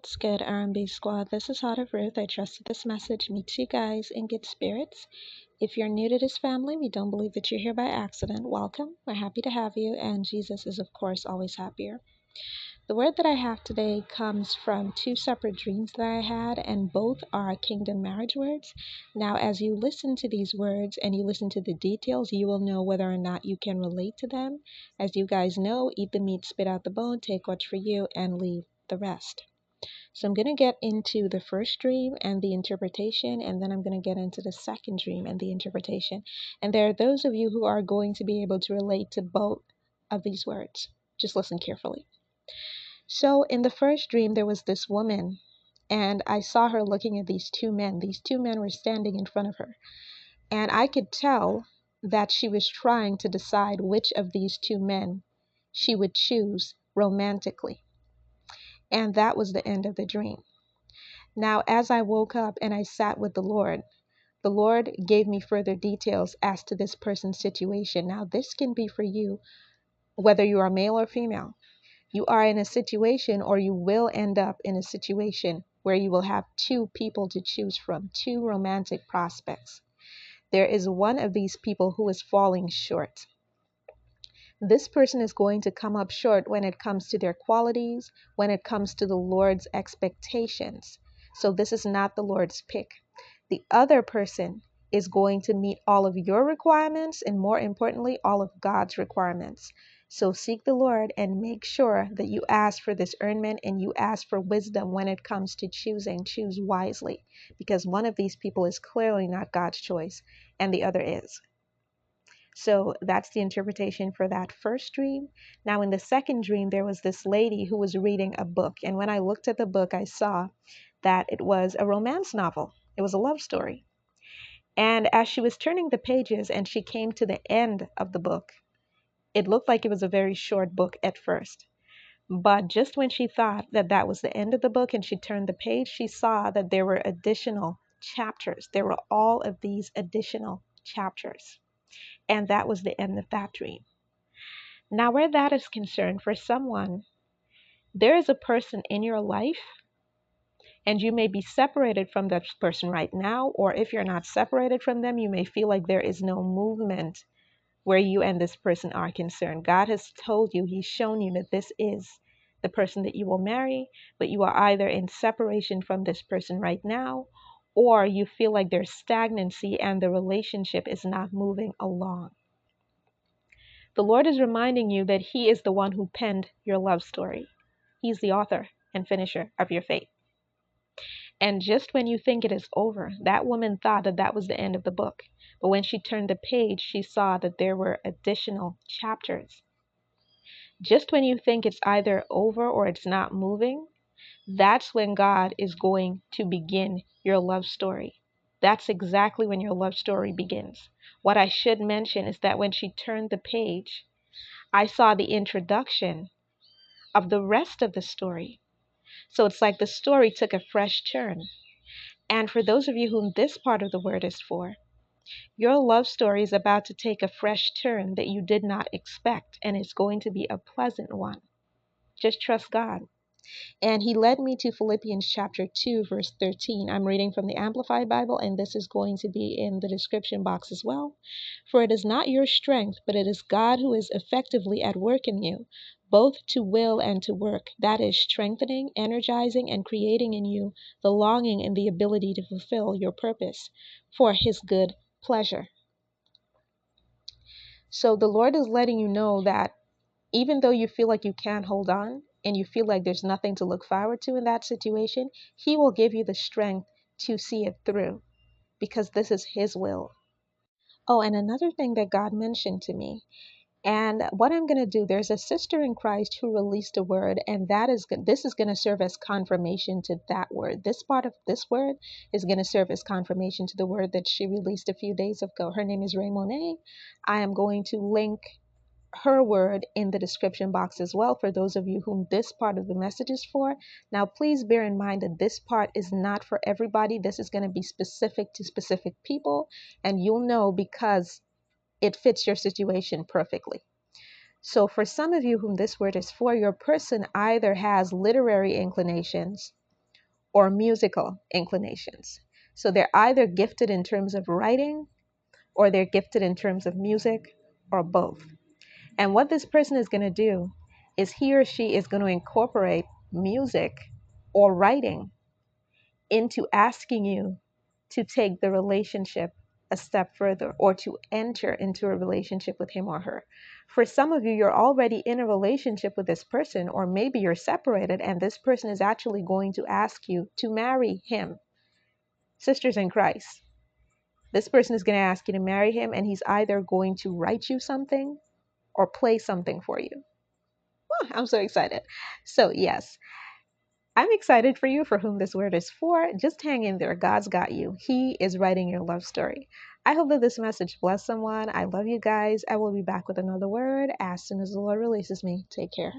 What's good, R&B squad? This is Heart of Ruth. I trust that this message meets you guys in good spirits. If you're new to this family, we don't believe that you're here by accident. Welcome. We're happy to have you, and Jesus is, of course, always happier. The word that I have today comes from two separate dreams that I had, and both are kingdom marriage words. Now, as you listen to these words and you listen to the details, you will know whether or not you can relate to them. As you guys know, eat the meat, spit out the bone, take what's for you, and leave the rest. So I'm going to get into the first dream and the interpretation, and then I'm going to get into the second dream and the interpretation. And there are those of you who are going to be able to relate to both of these words. Just listen carefully. So in the first dream, there was this woman, and I saw her looking at these two men. These two men were standing in front of her, and I could tell that she was trying to decide which of these two men she would choose romantically. And that was the end of the dream. Now, as I woke up and I sat with the Lord gave me further details as to this person's situation. Now, this can be for you, whether you are male or female. You are in a situation, or you will end up in a situation where you will have two people to choose from, two romantic prospects. There is one of these people who is falling short. This person is going to come up short when it comes to their qualities, when it comes to the Lord's expectations. So this is not the Lord's pick. The other person is going to meet all of your requirements, and more importantly, all of God's requirements. So seek the Lord and make sure that you ask for discernment and you ask for wisdom when it comes to choosing. Choose wisely, because one of these people is clearly not God's choice and the other is. So that's the interpretation for that first dream. Now, in the second dream, there was this lady who was reading a book. And when I looked at the book, I saw that it was a romance novel. It was a love story. And as she was turning the pages and she came to the end of the book, it looked like it was a very short book at first. But just when she thought that that was the end of the book and she turned the page, she saw that there were additional chapters. There were all of these additional chapters. And that was the end of that dream. Now, where that is concerned, for someone, there is a person in your life, and you may be separated from that person right now, or if you're not separated from them, you may feel like there is no movement where you and this person are concerned. God has told you, He's shown you that this is the person that you will marry, but you are either in separation from this person right now, or you feel like there's stagnancy and the relationship is not moving along. The Lord is reminding you that He is the one who penned your love story. He's the author and finisher of your faith. And just when you think it is over, that woman thought that that was the end of the book. But when she turned the page, she saw that there were additional chapters. Just when you think it's either over or it's not moving, that's when God is going to begin your love story. That's exactly when your love story begins. What I should mention is that when she turned the page, I saw the introduction of the rest of the story. So it's like the story took a fresh turn. And for those of you whom this part of the word is for, your love story is about to take a fresh turn that you did not expect, and it's going to be a pleasant one. Just trust God. And He led me to Philippians chapter 2, verse 13. I'm reading from the Amplified Bible, and this is going to be in the description box as well. For it is not your strength, but it is God who is effectively at work in you, both to will and to work. That is strengthening, energizing, and creating in you the longing and the ability to fulfill your purpose for His good pleasure. So the Lord is letting you know that even though you feel like you can't hold on and you feel like there's nothing to look forward to in that situation, He will give you the strength to see it through, because this is His will. Oh, and another thing that God mentioned to me, and what I'm going to do, there's a sister in Christ who released a word, and this is going to serve as confirmation to that word. This part of this word is going to serve as confirmation to the word that she released a few days ago. Her name is Raymone. I am going to link her word in the description box as well for those of you whom this part of the message is for. Now, please bear in mind that this part is not for everybody. This is going to be specific to specific people, and you'll know because it fits your situation perfectly. So for some of you whom this word is for, your person either has literary inclinations, or musical inclinations. So they're either gifted in terms of writing, or they're gifted in terms of music, or both. And what this person is going to do is he or she is going to incorporate music or writing into asking you to take the relationship a step further, or to enter into a relationship with him or her. For some of you, you're already in a relationship with this person, or maybe you're separated and this person is actually going to ask you to marry him. Sisters in Christ, this person is going to ask you to marry him, and he's either going to write you something or play something for you. Oh, I'm so excited. So yes, I'm excited for you, for whom this word is for. Just hang in there. God's got you. He is writing your love story. I hope that this message blessed someone. I love you guys. I will be back with another word as soon as the Lord releases me. Take care.